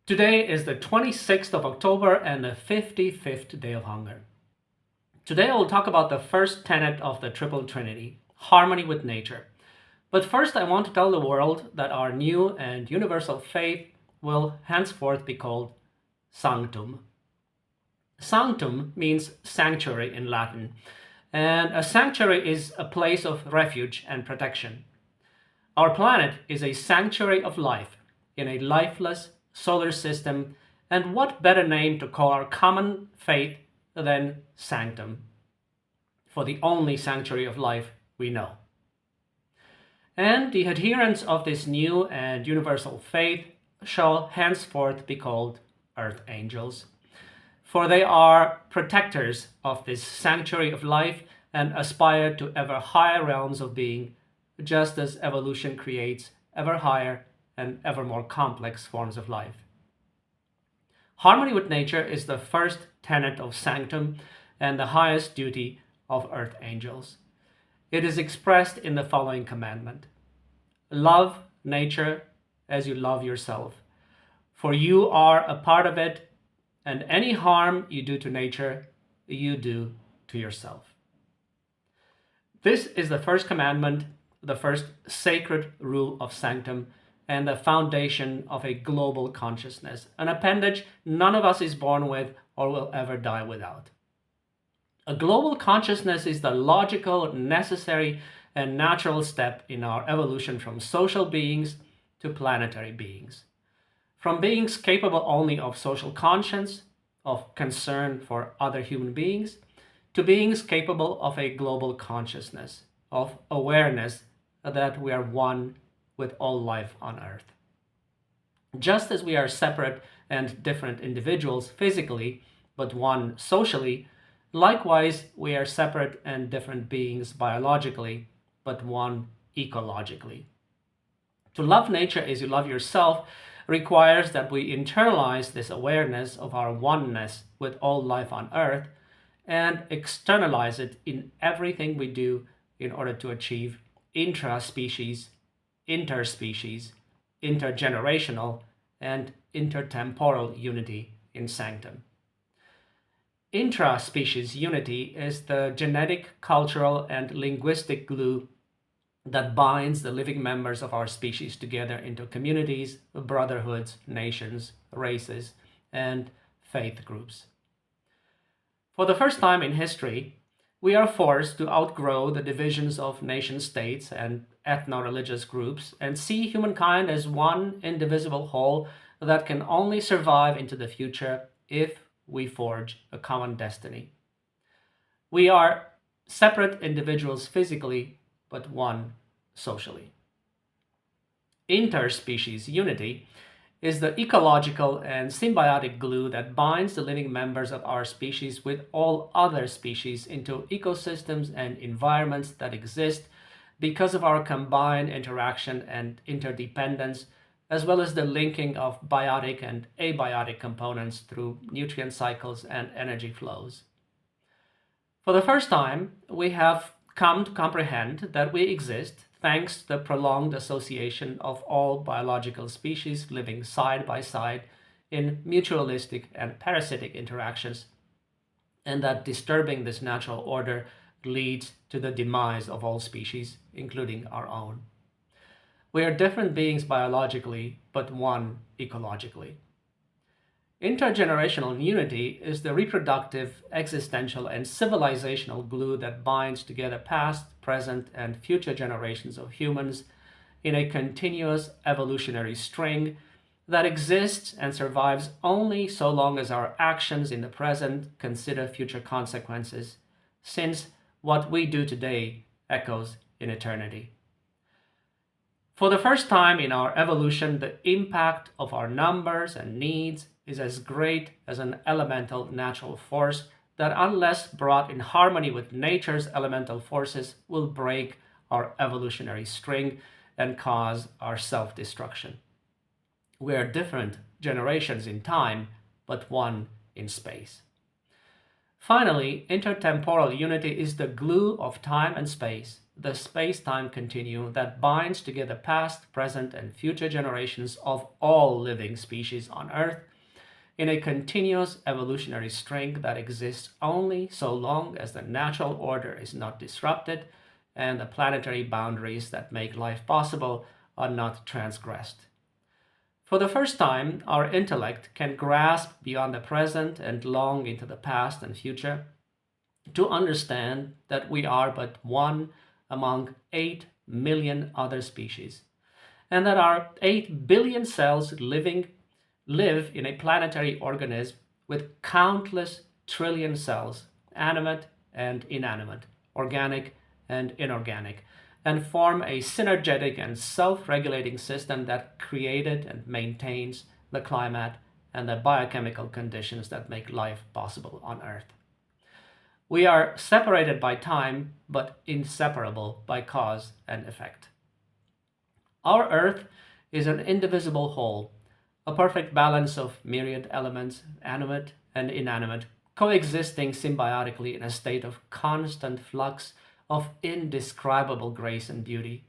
Today is the 26th of October and the 55th day of hunger. Today I will talk about the first tenet of the Triple Trinity, harmony with nature. But first I want to tell the world that our new and universal faith will henceforth be called Sanctum. Sanctum means sanctuary in Latin, and a sanctuary is a place of refuge and protection. Our planet is a sanctuary of life in a lifeless solar system, and what better name to call our common faith than Sanctum, for the only sanctuary of life we know. And the adherents of this new and universal faith shall henceforth be called earth angels, for they are protectors of this sanctuary of life and aspire to ever higher realms of being, just as evolution creates ever higher and ever more complex forms of life. Harmony with nature is the first tenet of Sanctum and the highest duty of earth angels. It is expressed in the following commandment: love nature as you love yourself, for you are a part of it, and any harm you do to nature, you do to yourself. This is the first commandment, the first sacred rule of Sanctum, and the foundation of a global consciousness, an appendage none of us is born with or will ever die without. A global consciousness is the logical, necessary, and natural step in our evolution from social beings to planetary beings. From beings capable only of social conscience, of concern for other human beings, to beings capable of a global consciousness, of awareness that we are one with all life on earth. Just as we are separate and different individuals physically, but one socially, likewise we are separate and different beings biologically, but one ecologically. To love nature as you love yourself requires that we internalize this awareness of our oneness with all life on earth and externalize it in everything we do in order to achieve intra-species, interspecies, intergenerational, and intertemporal unity in Sanctum. Intra-species unity is the genetic, cultural, and linguistic glue that binds the living members of our species together into communities, brotherhoods, nations, races, and faith groups. For the first time in history, we are forced to outgrow the divisions of nation-states and ethno-religious groups and see humankind as one indivisible whole that can only survive into the future if we forge a common destiny. We are separate individuals physically, but one socially. Interspecies unity is the ecological and symbiotic glue that binds the living members of our species with all other species into ecosystems and environments that exist because of our combined interaction and interdependence, as well as the linking of biotic and abiotic components through nutrient cycles and energy flows. For the first time, we have come to comprehend that we exist thanks to the prolonged association of all biological species living side by side in mutualistic and parasitic interactions, and that disturbing this natural order leads to the demise of all species, including our own. We are different beings biologically, but one ecologically. Intergenerational unity is the reproductive, existential, and civilizational glue that binds together past, present, and future generations of humans in a continuous evolutionary string that exists and survives only so long as our actions in the present consider future consequences, since what we do today echoes in eternity. For the first time in our evolution, the impact of our numbers and needs is as great as an elemental natural force that, unless brought in harmony with nature's elemental forces, will break our evolutionary string and cause our self-destruction. We are different generations in time, but one in space. Finally, intertemporal unity is the glue of time and space the space-time continuum that binds together past, present, and future generations of all living species on Earth in a continuous evolutionary string that exists only so long as the natural order is not disrupted and the planetary boundaries that make life possible are not transgressed. For the first time, our intellect can grasp beyond the present and long into the past and future to understand that we are but one among 8 million other species, and that our 8 billion cells live in a planetary organism with countless trillion cells, animate and inanimate, organic and inorganic, and form a synergetic and self-regulating system that created and maintains the climate and the biochemical conditions that make life possible on Earth. We are separated by time, but inseparable by cause and effect. Our Earth is an indivisible whole, a perfect balance of myriad elements, animate and inanimate, coexisting symbiotically in a state of constant flux of indescribable grace and beauty,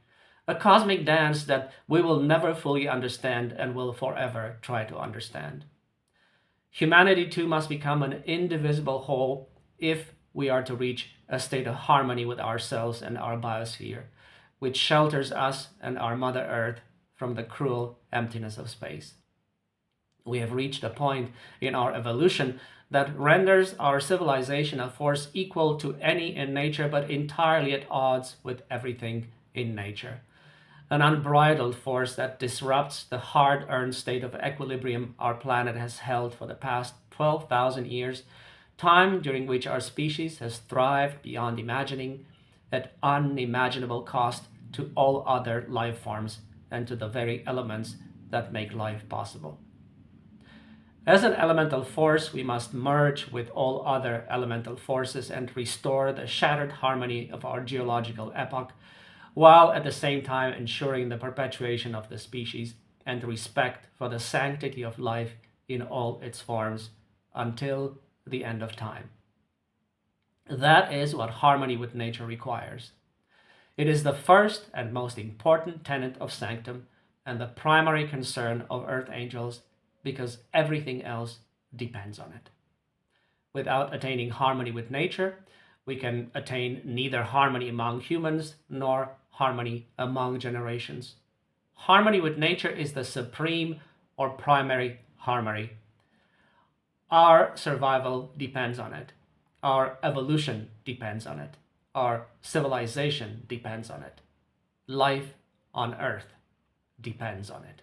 a cosmic dance that we will never fully understand and will forever try to understand. Humanity too must become an indivisible whole if we are to reach a state of harmony with ourselves and our biosphere, which shelters us and our Mother Earth from the cruel emptiness of space. We have reached a point in our evolution that renders our civilization a force equal to any in nature, but entirely at odds with everything in nature. An unbridled force that disrupts the hard-earned state of equilibrium our planet has held for the past 12,000 years, time during which our species has thrived beyond imagining, at unimaginable cost to all other life forms and to the very elements that make life possible. As an elemental force, we must merge with all other elemental forces and restore the shattered harmony of our geological epoch, while at the same time ensuring the perpetuation of the species and respect for the sanctity of life in all its forms until the end of time. That is what harmony with nature requires. It is the first and most important tenet of Sanctum and the primary concern of earth angels, because everything else depends on it. Without attaining harmony with nature, we can attain neither harmony among humans nor harmony among generations. Harmony with nature is the supreme or primary harmony. Our survival depends on it. Our evolution depends on it. Our civilization depends on it. Life on Earth depends on it.